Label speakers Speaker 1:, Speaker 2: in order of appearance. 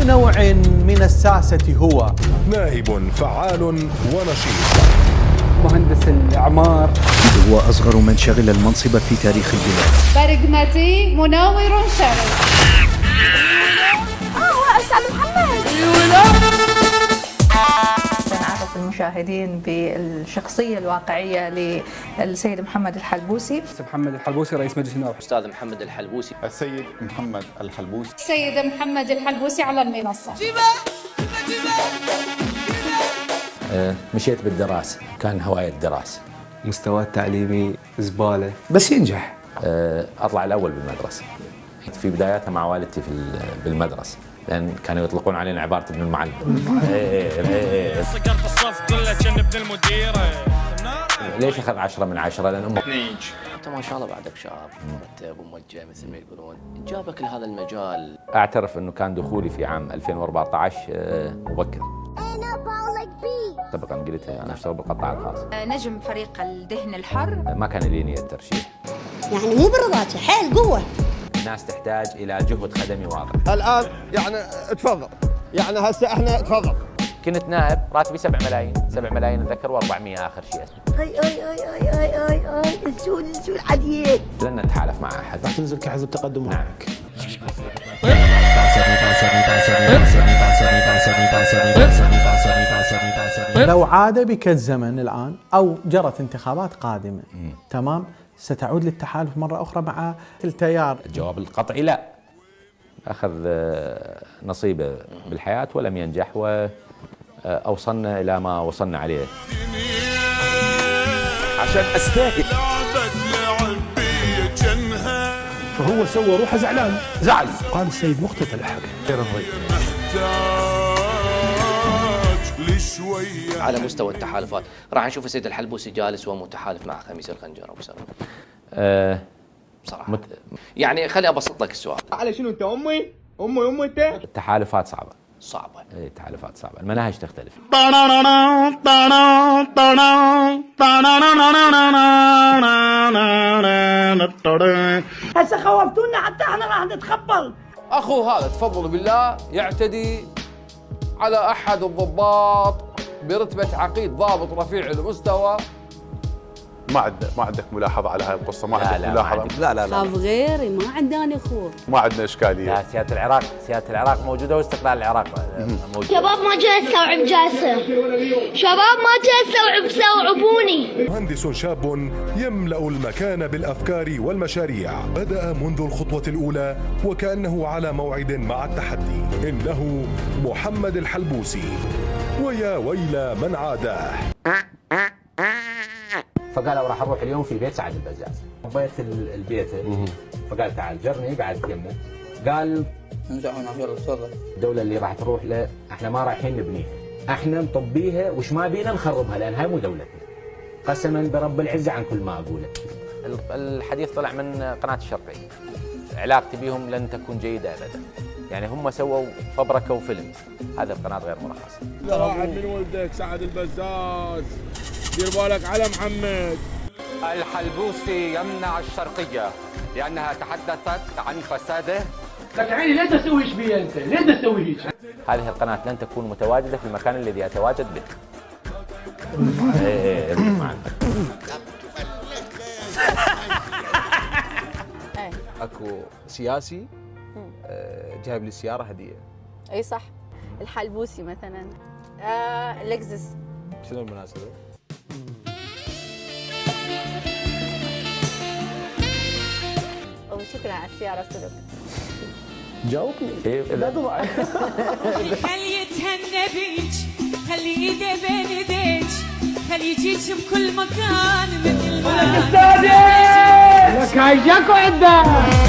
Speaker 1: نوع من الساسة هو؟
Speaker 2: نائب فعال ونشيط.
Speaker 3: مهندس الإعمار.
Speaker 4: هو أصغر من شغل المنصب في تاريخ البلاد.
Speaker 5: برقمتي منور شرف.
Speaker 6: هو أستاذ محمد.
Speaker 7: نعرف المشاهدين بالشخصية الواقعية للسيد محمد الحلبوسي.
Speaker 3: محمد الحلبوسي رئيس مجلس النواب.
Speaker 8: أستاذ محمد الحلبوسي.
Speaker 9: السيد محمد الحلبوسي.
Speaker 5: السيد محمد الحلبوسي على المنصة.
Speaker 10: مشيت بالدراسة، كان هواية الدراسة.
Speaker 11: مستوى التعليمي زبالة
Speaker 3: بس ينجح.
Speaker 10: أطلع الأول بالمدرسة. في بداياتها مع والدتي بالمدرسة، لأن كانوا يطلقون علينا عبارة ابن المعلم.
Speaker 12: صقرت الصف كله كان ابن المديرة.
Speaker 10: ليش أخذ 10 من 10؟ لأن أمه
Speaker 8: أنت ما شاء الله بعدك شاب مرتب وموجه مثل ما يقولون، جابك لهذا المجال.
Speaker 10: أعترف أنه كان دخولي في عام 2014 مبكر. سبقا قلتها أنا أشتغل بالقطاع الخاص.
Speaker 6: نجم فريق الدهن الحر.
Speaker 10: ما كان لي نية ترشيح.
Speaker 13: يعني مو برضاك، حيل قوة.
Speaker 10: الناس تحتاج إلى جهد خدمي واضح.
Speaker 14: الآن يعني تفضل، يعني هسه احنا تفضل.
Speaker 10: كنت نائب راتبي 7 ملايين، 7 ملايين ذكر و400 آخر شيء.
Speaker 13: اي السود عديد.
Speaker 10: لن نتحالف مع أحد.
Speaker 15: راح تنزل كحزب تقدم معك.
Speaker 1: لو عاد بك الزمن الآن أو جرت انتخابات قادمة تمام، ستعود للتحالف مرة أخرى مع التيار؟
Speaker 10: الجواب القطعي لا. أخذ نصيبه بالحياة ولم ينجح، وأوصلنا إلى ما وصلنا عليه.
Speaker 2: عشان أستاهل.
Speaker 15: فهو سوى روحه زعلان،
Speaker 10: زعل.
Speaker 15: قال السيد مقتتل الحق.
Speaker 8: على مستوى التحالفات راح نشوف السيد الحلبوسي جالس ومتحالف مع خميس الخنجر أبو سلمة. صراحة يعني خلي أبسط لك السؤال.
Speaker 14: على شنو أنت أمي أنت؟
Speaker 10: التحالفات صعبة.
Speaker 8: إيه
Speaker 10: التحالفات صعبة، المناهج تختلف.
Speaker 13: هسه خوفتونا حتى احنا راح نتخبل.
Speaker 16: أخو هذا تفضل بالله يعتدي على أحد الضباط برتبة عقيد ضابط رفيع المستوى.
Speaker 9: ما عندك ملاحظة على هاي القصة؟ ما عندك ملاحظة؟
Speaker 13: لا خاف غيري، ما عندنا اخوه.
Speaker 9: ما عندنا إشكالية.
Speaker 10: لا، سيادة العراق موجودة واستقلال العراق موجود.
Speaker 6: شباب ما جاي استوعب جلسة. شباب ما جاي استوعبوني.
Speaker 2: مهندس شاب يملأ المكان بالأفكار والمشاريع. بدأ منذ الخطوة الأولى وكأنه على موعد مع التحدي. إنه محمد الحلبوسي، ويا ويل من عاداه.
Speaker 10: فقالوا راح اروح اليوم في بيت سعد البزاز. بيت البيت فقال تعال جرني، قعد يمه قال
Speaker 3: يلا تفضل.
Speaker 10: الدولة اللي راح تروح له احنا ما رايحين نبنيها، احنا نطبيها وش ما بينا نخربها، لان هاي مو دولتنا. قسما برب العزة عن كل ما اقوله. الحديث طلع من قناة الشرقية. علاقتي بهم لن تكون جيدة ابدا. يعني هم سووا فبركوا فيلم، هذه القناة غير مرخصة.
Speaker 12: واحد من ولدك سعد البزاز، دير بالك على محمد.
Speaker 16: الحلبوسي يمنع الشرقية لأنها تحدثت عن فساده.
Speaker 3: لك عيني ليه تسوي ايش بي انت؟ ليه تسوي هيك؟
Speaker 10: هذه القناة لن تكون متواجدة في المكان الذي أتواجد به.
Speaker 11: اكو سياسي جايب لي سيارة هدية.
Speaker 6: اي صح، الحلبوسي مثلا. لكزس.
Speaker 11: شنو المناسبة؟
Speaker 6: وشكرا على السيارة سلوك.
Speaker 1: جاوبني.
Speaker 10: لا
Speaker 1: ضاع.
Speaker 5: خلي يتهنى بيك، خلي ايده بين ايديك، خلي يجيك بكل مكان مثل ما
Speaker 3: لك هاي جاكو عندك.